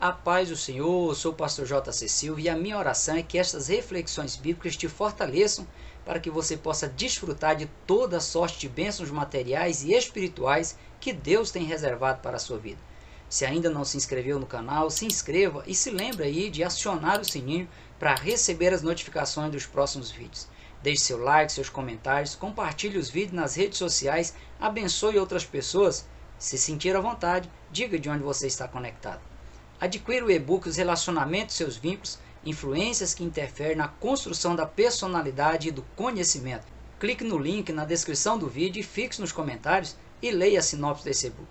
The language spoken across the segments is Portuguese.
A paz do Senhor, eu sou o pastor J.C. Silva e a minha oração é que estas reflexões bíblicas te fortaleçam para que você possa desfrutar de toda sorte de bênçãos materiais e espirituais que Deus tem reservado para a sua vida. Se ainda não se inscreveu no canal, se inscreva e se lembre aí de acionar o sininho para receber as notificações dos próximos vídeos. Deixe seu like, seus comentários, compartilhe os vídeos nas redes sociais, abençoe outras pessoas. Se sentir à vontade, diga de onde você está conectado. Adquira o e-book Os Relacionamentos e Seus Vínculos, influências que interferem na construção da personalidade e do conhecimento. Clique no link na descrição do vídeo e fixe nos comentários e leia a sinopse desse e-book.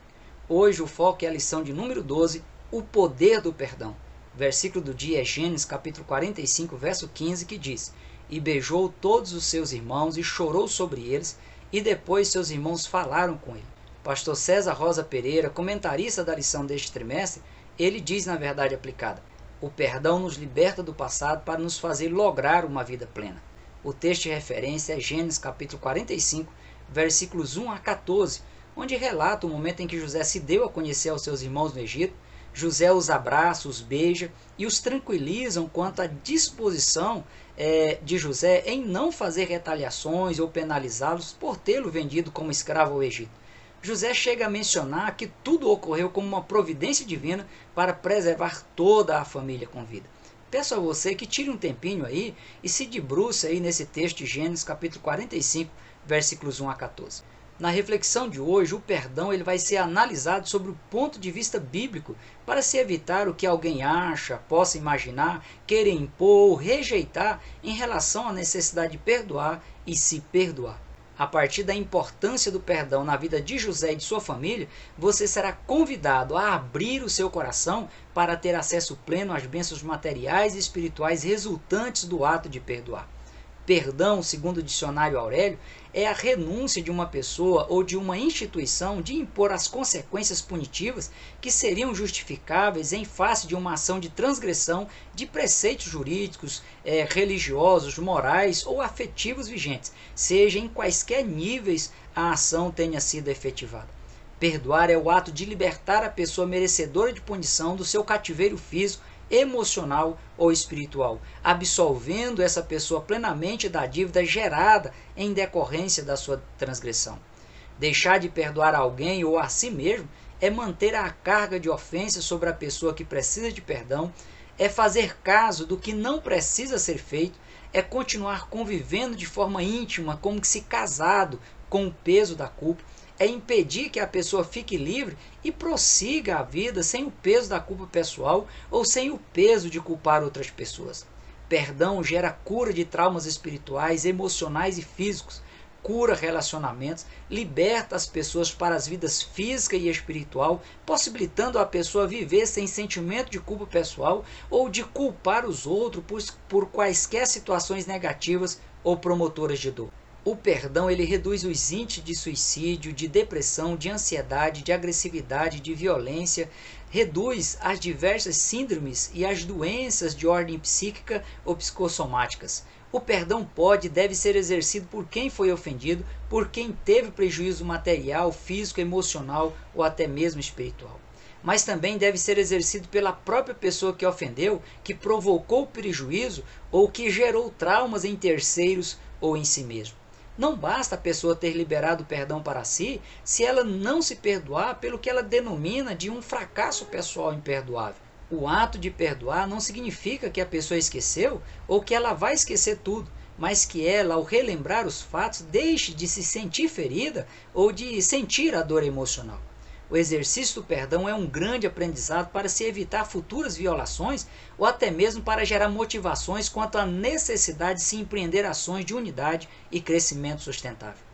Hoje o foco é a lição de número 12, o poder do perdão. O versículo do dia é Gênesis capítulo 45, verso 15, que diz: E beijou todos os seus irmãos e chorou sobre eles, e depois seus irmãos falaram com ele. Pastor César Rosa Pereira, comentarista da lição deste trimestre, ele diz na verdade aplicada: o perdão nos liberta do passado para nos fazer lograr uma vida plena. O texto de referência é Gênesis capítulo 45, versículos 1 a 14, onde relata o momento em que José se deu a conhecer aos seus irmãos no Egito. José os abraça, os beija e os tranquilizam quanto à disposição de José em não fazer retaliações ou penalizá-los por tê-lo vendido como escravo ao Egito. José chega a mencionar que tudo ocorreu como uma providência divina para preservar toda a família com vida. Peço a você que tire um tempinho aí e se debruce aí nesse texto de Gênesis capítulo 45, versículos 1 a 14. Na reflexão de hoje, o perdão ele vai ser analisado sobre o ponto de vista bíblico para se evitar o que alguém acha, possa imaginar, querer impor ou rejeitar em relação à necessidade de perdoar e se perdoar. A partir da importância do perdão na vida de José e de sua família, você será convidado a abrir o seu coração para ter acesso pleno às bênçãos materiais e espirituais resultantes do ato de perdoar. Perdão, segundo o dicionário Aurélio, é a renúncia de uma pessoa ou de uma instituição de impor as consequências punitivas que seriam justificáveis em face de uma ação de transgressão de preceitos jurídicos, religiosos, morais ou afetivos vigentes, seja em quaisquer níveis a ação tenha sido efetivada. Perdoar é o ato de libertar a pessoa merecedora de punição do seu cativeiro físico, emocional ou espiritual, absolvendo essa pessoa plenamente da dívida gerada em decorrência da sua transgressão. Deixar de perdoar alguém ou a si mesmo é manter a carga de ofensa sobre a pessoa que precisa de perdão, é fazer caso do que não precisa ser feito, é continuar convivendo de forma íntima, como que se casado, com o peso da culpa, é impedir que a pessoa fique livre e prossiga a vida sem o peso da culpa pessoal ou sem o peso de culpar outras pessoas. Perdão gera cura de traumas espirituais, emocionais e físicos, cura relacionamentos, liberta as pessoas para as vidas física e espiritual, possibilitando a pessoa viver sem sentimento de culpa pessoal ou de culpar os outros por quaisquer situações negativas ou promotoras de dor. O perdão ele reduz os índices de suicídio, de depressão, de ansiedade, de agressividade, de violência, reduz as diversas síndromes e as doenças de ordem psíquica ou psicossomáticas. O perdão pode e deve ser exercido por quem foi ofendido, por quem teve prejuízo material, físico, emocional ou até mesmo espiritual. Mas também deve ser exercido pela própria pessoa que ofendeu, que provocou o prejuízo ou que gerou traumas em terceiros ou em si mesmo. Não basta a pessoa ter liberado o perdão para si, se ela não se perdoar pelo que ela denomina de um fracasso pessoal imperdoável. O ato de perdoar não significa que a pessoa esqueceu ou que ela vai esquecer tudo, mas que ela, ao relembrar os fatos, deixe de se sentir ferida ou de sentir a dor emocional. O exercício do perdão é um grande aprendizado para se evitar futuras violações ou até mesmo para gerar motivações quanto à necessidade de se empreender ações de unidade e crescimento sustentável.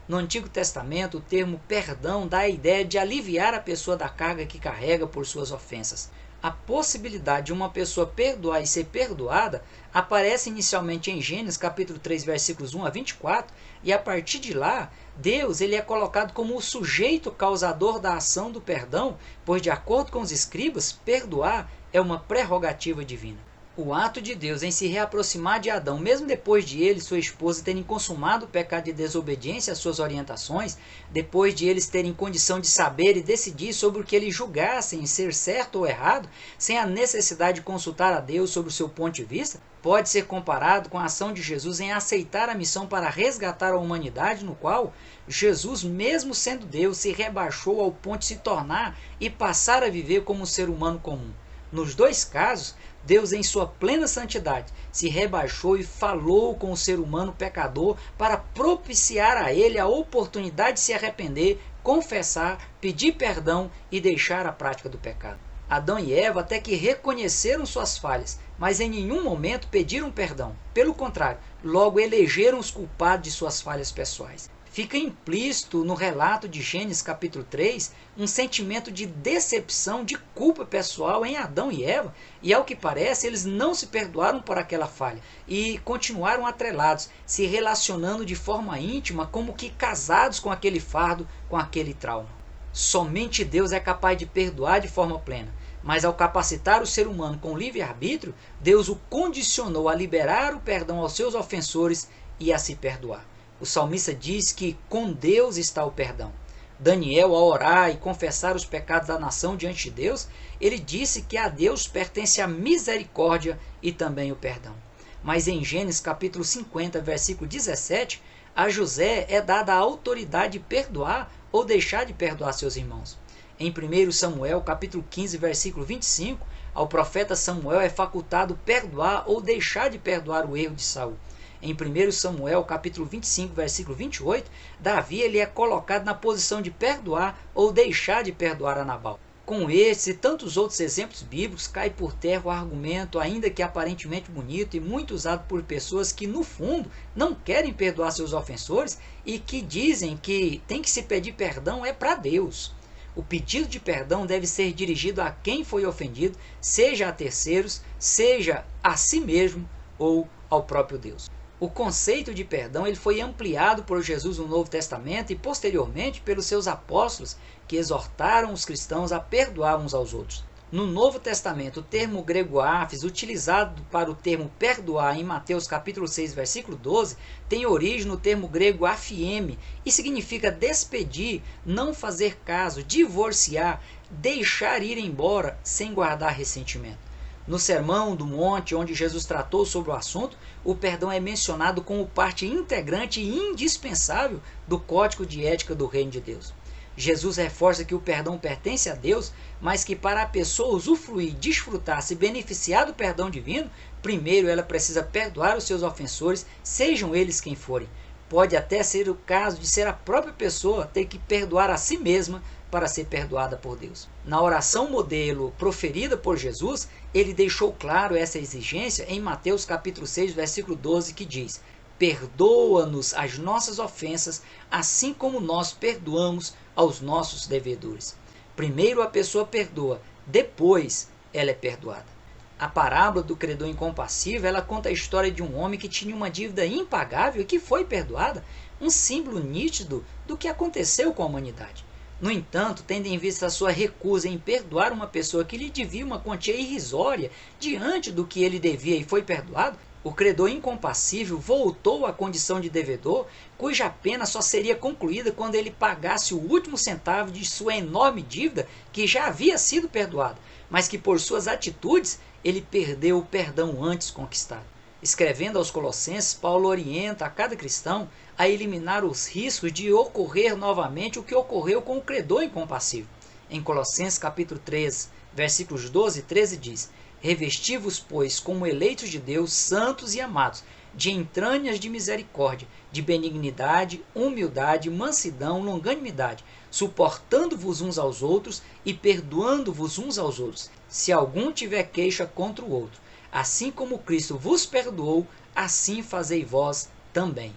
No Antigo Testamento, o termo perdão dá a ideia de aliviar a pessoa da carga que carrega por suas ofensas. A possibilidade de uma pessoa perdoar e ser perdoada aparece inicialmente em Gênesis capítulo 3, versículos 1 a 24, e a partir de lá, Deus ele é colocado como o sujeito causador da ação do perdão, pois de acordo com os escribas, perdoar é uma prerrogativa divina. O ato de Deus em se reaproximar de Adão, mesmo depois de ele e sua esposa terem consumado o pecado de desobediência às suas orientações, depois de eles terem condição de saber e decidir sobre o que eles julgassem ser certo ou errado, sem a necessidade de consultar a Deus sobre o seu ponto de vista, pode ser comparado com a ação de Jesus em aceitar a missão para resgatar a humanidade, no qual Jesus, mesmo sendo Deus, se rebaixou ao ponto de se tornar e passar a viver como um ser humano comum. Nos dois casos, Deus, em sua plena santidade, se rebaixou e falou com o ser humano pecador para propiciar a ele a oportunidade de se arrepender, confessar, pedir perdão e deixar a prática do pecado. Adão e Eva até que reconheceram suas falhas, mas em nenhum momento pediram perdão. Pelo contrário, logo elegeram os culpados de suas falhas pessoais. Fica implícito no relato de Gênesis capítulo 3 um sentimento de decepção, de culpa pessoal em Adão e Eva, e ao que parece eles não se perdoaram por aquela falha e continuaram atrelados, se relacionando de forma íntima como que casados com aquele fardo, com aquele trauma. Somente Deus é capaz de perdoar de forma plena, mas ao capacitar o ser humano com livre-arbítrio, Deus o condicionou a liberar o perdão aos seus ofensores e a se perdoar. O salmista diz que com Deus está o perdão. Daniel, ao orar e confessar os pecados da nação diante de Deus, ele disse que a Deus pertence a misericórdia e também o perdão. Mas em Gênesis capítulo 50, versículo 17, a José é dada a autoridade de perdoar ou deixar de perdoar seus irmãos. Em 1 Samuel capítulo 15, versículo 25, ao profeta Samuel é facultado perdoar ou deixar de perdoar o erro de Saul. Em 1 Samuel, capítulo 25, versículo 28, Davi ele é colocado na posição de perdoar ou deixar de perdoar a Nabal. Com esses e tantos outros exemplos bíblicos, cai por terra o argumento, ainda que aparentemente bonito e muito usado por pessoas que, no fundo, não querem perdoar seus ofensores e que dizem que tem que se pedir perdão é para Deus. O pedido de perdão deve ser dirigido a quem foi ofendido, seja a terceiros, seja a si mesmo ou ao próprio Deus. O conceito de perdão ele foi ampliado por Jesus no Novo Testamento e posteriormente pelos seus apóstolos que exortaram os cristãos a perdoar uns aos outros. No Novo Testamento, o termo grego aphes, utilizado para o termo perdoar em Mateus capítulo 6, versículo 12, tem origem no termo grego afieme e significa despedir, não fazer caso, divorciar, deixar ir embora sem guardar ressentimento. No Sermão do Monte, onde Jesus tratou sobre o assunto, o perdão é mencionado como parte integrante e indispensável do código de ética do reino de Deus. Jesus reforça que o perdão pertence a Deus, mas que para a pessoa usufruir, desfrutar, se beneficiar do perdão divino, primeiro ela precisa perdoar os seus ofensores, sejam eles quem forem. Pode até ser o caso de ser a própria pessoa ter que perdoar a si mesma para ser perdoada por Deus. Na oração modelo proferida por Jesus, ele deixou claro essa exigência em Mateus capítulo 6, versículo 12, que diz: perdoa-nos as nossas ofensas, assim como nós perdoamos aos nossos devedores. Primeiro a pessoa perdoa, depois ela é perdoada. A parábola do credor incompassível, ela conta a história de um homem que tinha uma dívida impagável e que foi perdoada, um símbolo nítido do que aconteceu com a humanidade. No entanto, tendo em vista a sua recusa em perdoar uma pessoa que lhe devia uma quantia irrisória diante do que ele devia e foi perdoado, o credor incompassível voltou à condição de devedor, cuja pena só seria concluída quando ele pagasse o último centavo de sua enorme dívida que já havia sido perdoada, mas que por suas atitudes ele perdeu o perdão antes conquistado. Escrevendo aos Colossenses, Paulo orienta a cada cristão a eliminar os riscos de ocorrer novamente o que ocorreu com o credor incompassível. Em Colossenses capítulo 3, versículos 12 e 13 diz: revesti-vos, pois, como eleitos de Deus, santos e amados, de entranhas de misericórdia, de benignidade, humildade, mansidão, longanimidade, suportando-vos uns aos outros e perdoando-vos uns aos outros, se algum tiver queixa contra o outro. Assim como Cristo vos perdoou, assim fazei vós também.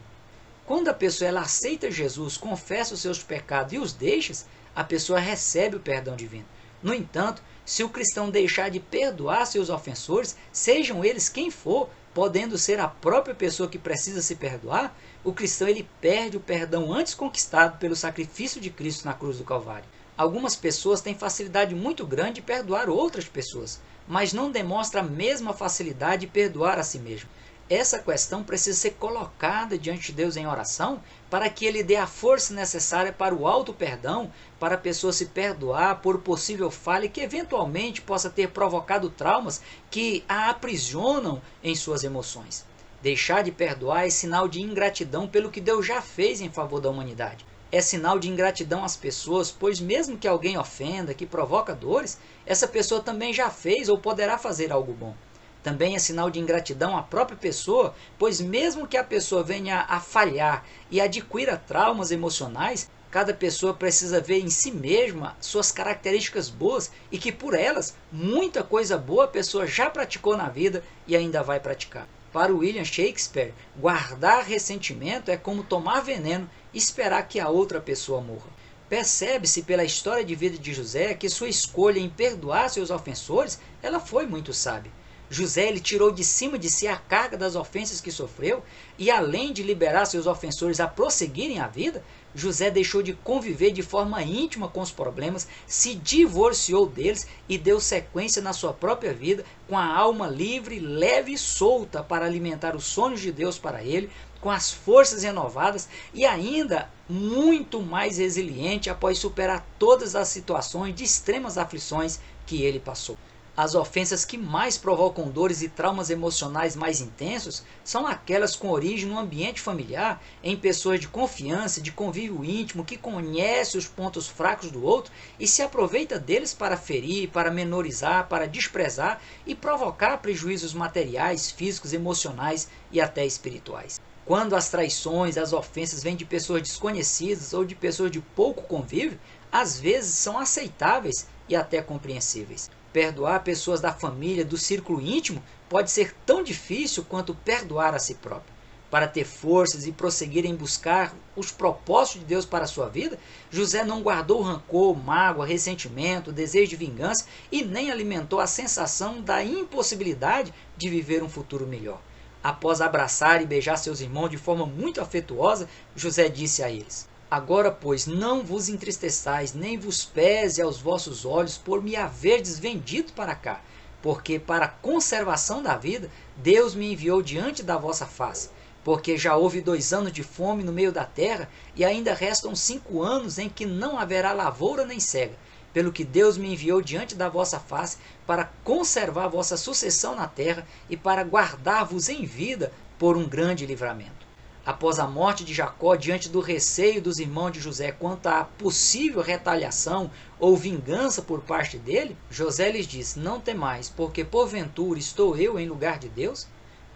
Quando a pessoa ela aceita Jesus, confessa os seus pecados e os deixa, a pessoa recebe o perdão divino. No entanto, se o cristão deixar de perdoar seus ofensores, sejam eles quem for, podendo ser a própria pessoa que precisa se perdoar, o cristão ele perde o perdão antes conquistado pelo sacrifício de Cristo na cruz do Calvário. Algumas pessoas têm facilidade muito grande de perdoar outras pessoas, mas não demonstram a mesma facilidade de perdoar a si mesmo. Essa questão precisa ser colocada diante de Deus em oração para que Ele dê a força necessária para o auto-perdão, para a pessoa se perdoar por possível falha que eventualmente possa ter provocado traumas que a aprisionam em suas emoções. Deixar de perdoar é sinal de ingratidão pelo que Deus já fez em favor da humanidade. É sinal de ingratidão às pessoas, pois mesmo que alguém ofenda, que provoca dores, essa pessoa também já fez ou poderá fazer algo bom. Também é sinal de ingratidão à própria pessoa, pois mesmo que a pessoa venha a falhar e adquira traumas emocionais, cada pessoa precisa ver em si mesma suas características boas e que por elas, muita coisa boa a pessoa já praticou na vida e ainda vai praticar. Para William Shakespeare, guardar ressentimento é como tomar veneno e esperar que a outra pessoa morra. Percebe-se pela história de vida de José que sua escolha em perdoar seus ofensores, ela foi muito sábia. José ele tirou de cima de si a carga das ofensas que sofreu e além de liberar seus ofensores a prosseguirem a vida, José deixou de conviver de forma íntima com os problemas, se divorciou deles e deu sequência na sua própria vida com a alma livre, leve e solta para alimentar os sonhos de Deus para ele, com as forças renovadas e ainda muito mais resiliente após superar todas as situações de extremas aflições que ele passou. As ofensas que mais provocam dores e traumas emocionais mais intensos são aquelas com origem no ambiente familiar, em pessoas de confiança, de convívio íntimo, que conhece os pontos fracos do outro e se aproveita deles para ferir, para menorizar, para desprezar e provocar prejuízos materiais, físicos, emocionais e até espirituais. Quando as traições, as ofensas vêm de pessoas desconhecidas ou de pessoas de pouco convívio, às vezes são aceitáveis e até compreensíveis. Perdoar pessoas da família, do círculo íntimo, pode ser tão difícil quanto perdoar a si próprio. Para ter forças e prosseguir em buscar os propósitos de Deus para a sua vida, José não guardou rancor, mágoa, ressentimento, desejo de vingança e nem alimentou a sensação da impossibilidade de viver um futuro melhor. Após abraçar e beijar seus irmãos de forma muito afetuosa, José disse a eles: Agora, pois, não vos entristeçais, nem vos pese aos vossos olhos por me haverdes vendido para cá, porque para a conservação da vida, Deus me enviou diante da vossa face. Porque já houve 2 anos de fome no meio da terra, e ainda restam 5 anos em que não haverá lavoura nem cega. Pelo que Deus me enviou diante da vossa face, para conservar a vossa sucessão na terra, e para guardar-vos em vida por um grande livramento. Após a morte de Jacó, diante do receio dos irmãos de José quanto à possível retaliação ou vingança por parte dele, José lhes disse: Não temais, porque porventura estou eu em lugar de Deus?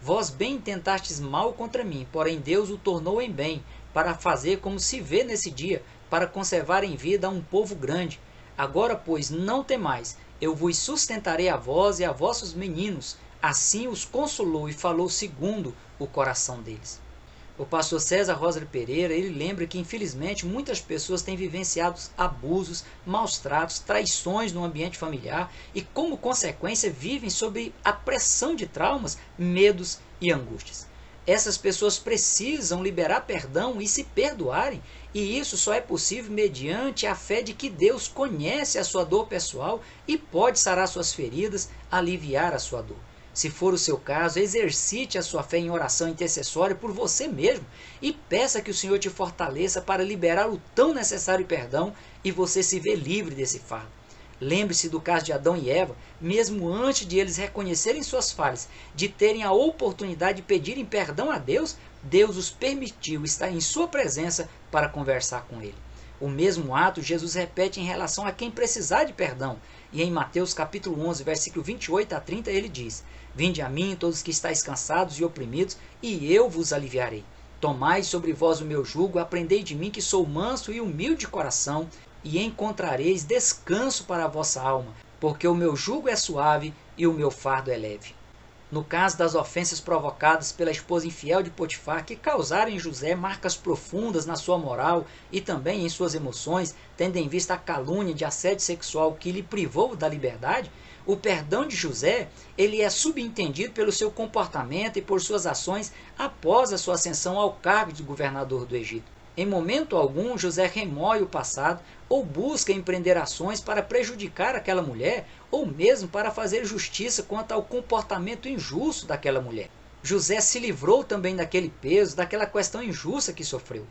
Vós bem intentastes mal contra mim, porém Deus o tornou em bem, para fazer como se vê nesse dia, para conservar em vida a um povo grande. Agora, pois, não temais, eu vos sustentarei a vós e a vossos meninos. Assim os consolou e falou segundo o coração deles. O pastor César Roser Pereira, ele lembra que infelizmente muitas pessoas têm vivenciado abusos, maus tratos, traições no ambiente familiar e como consequência vivem sob a pressão de traumas, medos e angústias. Essas pessoas precisam liberar perdão e se perdoarem, e isso só é possível mediante a fé de que Deus conhece a sua dor pessoal e pode sarar suas feridas, aliviar a sua dor. Se for o seu caso, exercite a sua fé em oração intercessória por você mesmo e peça que o Senhor te fortaleça para liberar o tão necessário perdão e você se ver livre desse fardo. Lembre-se do caso de Adão e Eva, mesmo antes de eles reconhecerem suas falhas, de terem a oportunidade de pedirem perdão a Deus, Deus os permitiu estar em sua presença para conversar com ele. O mesmo ato Jesus repete em relação a quem precisar de perdão. E em Mateus capítulo 11, versículo 28 a 30, ele diz: Vinde a mim, todos que estáis cansados e oprimidos, e eu vos aliviarei. Tomai sobre vós o meu jugo, aprendei de mim que sou manso e humilde de coração, e encontrareis descanso para a vossa alma, porque o meu jugo é suave e o meu fardo é leve. No caso das ofensas provocadas pela esposa infiel de Potifar, que causaram em José marcas profundas na sua moral e também em suas emoções, tendo em vista a calúnia de assédio sexual que lhe privou da liberdade, o perdão de José ele é subentendido pelo seu comportamento e por suas ações após a sua ascensão ao cargo de governador do Egito. Em momento algum, José remoe o passado ou busca empreender ações para prejudicar aquela mulher ou mesmo para fazer justiça quanto ao comportamento injusto daquela mulher. José se livrou também daquele peso, daquela questão injusta que sofreu.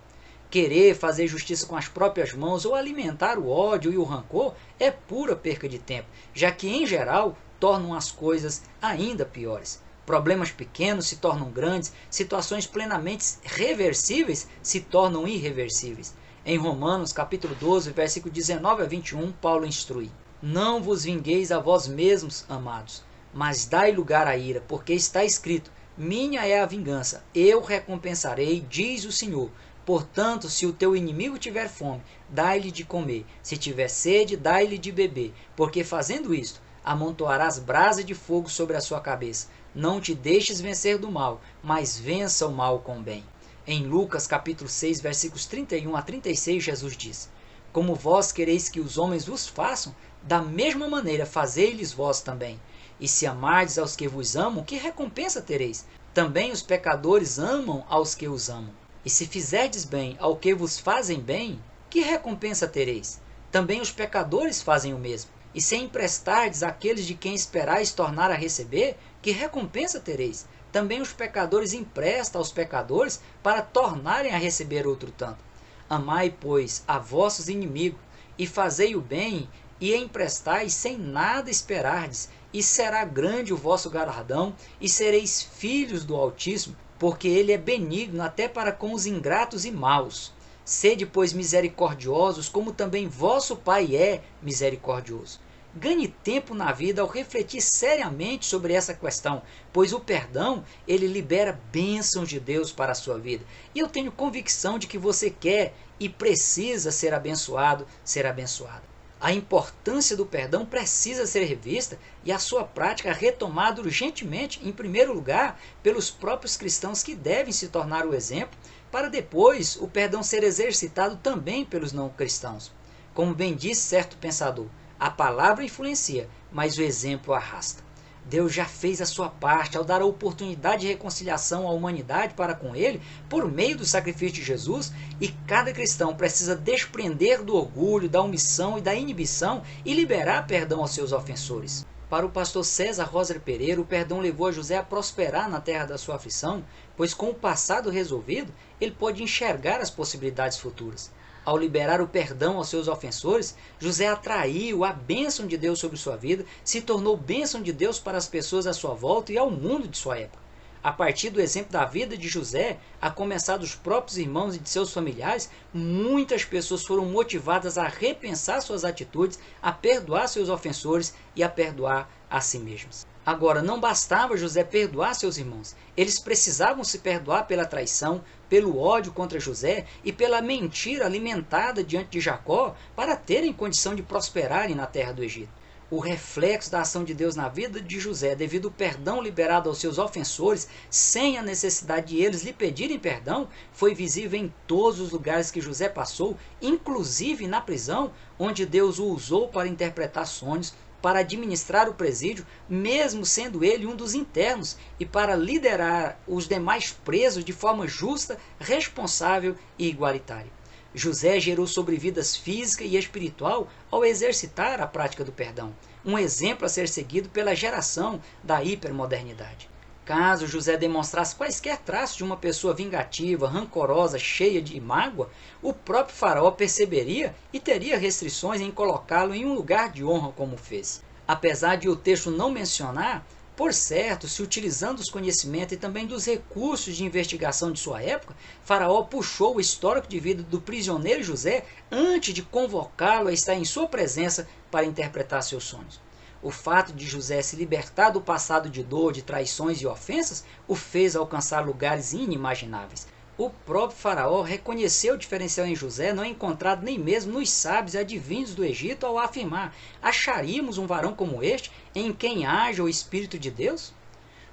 Querer fazer justiça com as próprias mãos ou alimentar o ódio e o rancor é pura perca de tempo, já que, em geral, tornam as coisas ainda piores. Problemas pequenos se tornam grandes, situações plenamente reversíveis se tornam irreversíveis. Em Romanos, capítulo 12, versículo 19 a 21, Paulo instrui: Não vos vingueis a vós mesmos, amados, mas dai lugar à ira, porque está escrito: Minha é a vingança, eu recompensarei, diz o Senhor. Portanto, se o teu inimigo tiver fome, dai-lhe de comer, se tiver sede, dai-lhe de beber, porque fazendo isto, amontoarás brasa de fogo sobre a sua cabeça. Não te deixes vencer do mal, mas vença o mal com o bem. Em Lucas capítulo 6, versículos 31 a 36, Jesus diz: Como vós quereis que os homens vos façam, da mesma maneira fazei-lhes vós também. E se amardes aos que vos amam, que recompensa tereis? Também os pecadores amam aos que os amam. E se fizerdes bem ao que vos fazem bem, que recompensa tereis? Também os pecadores fazem o mesmo. E se emprestardes àqueles de quem esperais tornar a receber, que recompensa tereis? Também os pecadores emprestam aos pecadores para tornarem a receber outro tanto. Amai, pois, a vossos inimigos, e fazei o bem, e emprestai sem nada esperardes, e será grande o vosso galardão, e sereis filhos do Altíssimo, porque ele é benigno até para com os ingratos e maus. Sede, pois, misericordiosos, como também vosso Pai é misericordioso. Ganhe tempo na vida ao refletir seriamente sobre essa questão, pois o perdão, ele libera bênçãos de Deus para a sua vida. E eu tenho convicção de que você quer e precisa ser abençoado, ser abençoada. A importância do perdão precisa ser revista e a sua prática retomada urgentemente, em primeiro lugar, pelos próprios cristãos que devem se tornar o exemplo, para depois o perdão ser exercitado também pelos não cristãos. Como bem disse certo pensador, a palavra influencia, mas o exemplo arrasta. Deus já fez a sua parte ao dar a oportunidade de reconciliação à humanidade para com Ele por meio do sacrifício de Jesus, e cada cristão precisa desprender do orgulho, da omissão e da inibição e liberar perdão aos seus ofensores. Para o pastor César Roser Pereira, o perdão levou a José a prosperar na terra da sua aflição, pois com o passado resolvido, ele pôde enxergar as possibilidades futuras. Ao liberar o perdão aos seus ofensores, José atraiu a bênção de Deus sobre sua vida, se tornou bênção de Deus para as pessoas à sua volta e ao mundo de sua época. A partir do exemplo da vida de José, a começar dos próprios irmãos e de seus familiares, muitas pessoas foram motivadas a repensar suas atitudes, a perdoar seus ofensores e a perdoar a si mesmos. Agora, não bastava José perdoar seus irmãos, eles precisavam se perdoar pela traição, pelo ódio contra José e pela mentira alimentada diante de Jacó para terem condição de prosperarem na terra do Egito. O reflexo da ação de Deus na vida de José, devido ao perdão liberado aos seus ofensores, sem a necessidade de eles lhe pedirem perdão, foi visível em todos os lugares que José passou, inclusive na prisão, onde Deus o usou para interpretar sonhos, para administrar o presídio, mesmo sendo ele um dos internos, e para liderar os demais presos de forma justa, responsável e igualitária. José gerou sobrevidas física e espiritual ao exercitar a prática do perdão, um exemplo a ser seguido pela geração da hipermodernidade. Caso José demonstrasse quaisquer traços de uma pessoa vingativa, rancorosa, cheia de mágoa, o próprio faraó perceberia e teria restrições em colocá-lo em um lugar de honra como fez. Apesar de o texto não mencionar, por certo, se utilizando dos conhecimentos e também dos recursos de investigação de sua época, Faraó puxou o histórico de vida do prisioneiro José antes de convocá-lo a estar em sua presença para interpretar seus sonhos. O fato de José se libertar do passado de dor, de traições e ofensas, o fez alcançar lugares inimagináveis. O próprio Faraó reconheceu o diferencial em José, não encontrado nem mesmo nos sábios e adivinhos do Egito, ao afirmar: acharíamos um varão como este, em quem haja o Espírito de Deus?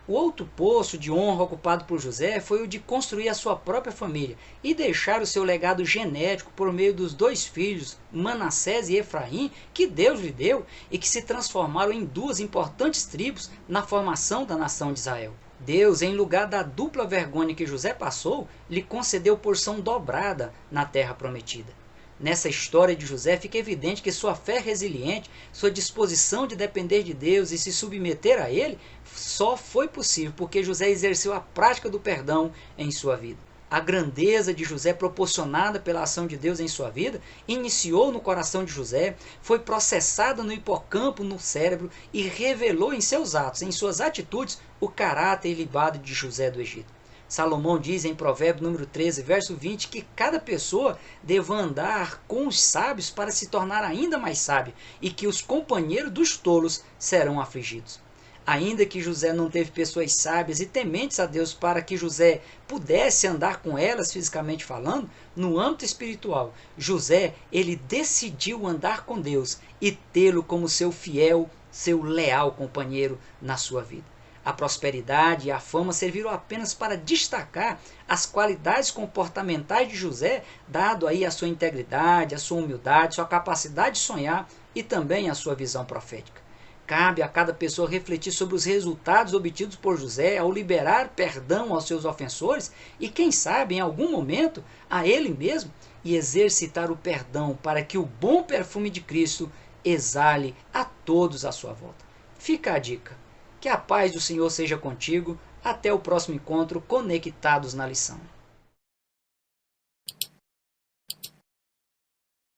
O outro posto de honra ocupado por José foi o de construir a sua própria família e deixar o seu legado genético por meio dos dois filhos, Manassés e Efraim, que Deus lhe deu e que se transformaram em duas importantes tribos na formação da nação de Israel. Deus, em lugar da dupla vergonha que José passou, lhe concedeu porção dobrada na terra prometida. Nessa história de José fica evidente que sua fé resiliente, sua disposição de depender de Deus e se submeter a Ele, só foi possível porque José exerceu a prática do perdão em sua vida. A grandeza de José proporcionada pela ação de Deus em sua vida iniciou no coração de José, foi processada no hipocampo, no cérebro e revelou em seus atos, em suas atitudes, o caráter ilibado de José do Egito. Salomão diz em Provérbio número 13, verso 20, que cada pessoa deva andar com os sábios para se tornar ainda mais sábio, e que os companheiros dos tolos serão afligidos. Ainda que José não teve pessoas sábias e tementes a Deus para que José pudesse andar com elas fisicamente falando, no âmbito espiritual, José, ele decidiu andar com Deus e tê-lo como seu fiel, seu leal companheiro na sua vida. A prosperidade e a fama serviram apenas para destacar as qualidades comportamentais de José, dado aí a sua integridade, a sua humildade, sua capacidade de sonhar e também a sua visão profética. Cabe a cada pessoa refletir sobre os resultados obtidos por José ao liberar perdão aos seus ofensores e, quem sabe, em algum momento, a ele mesmo, e exercitar o perdão para que o bom perfume de Cristo exale a todos à sua volta. Fica a dica. Que a paz do Senhor seja contigo. Até o próximo encontro, conectados na lição.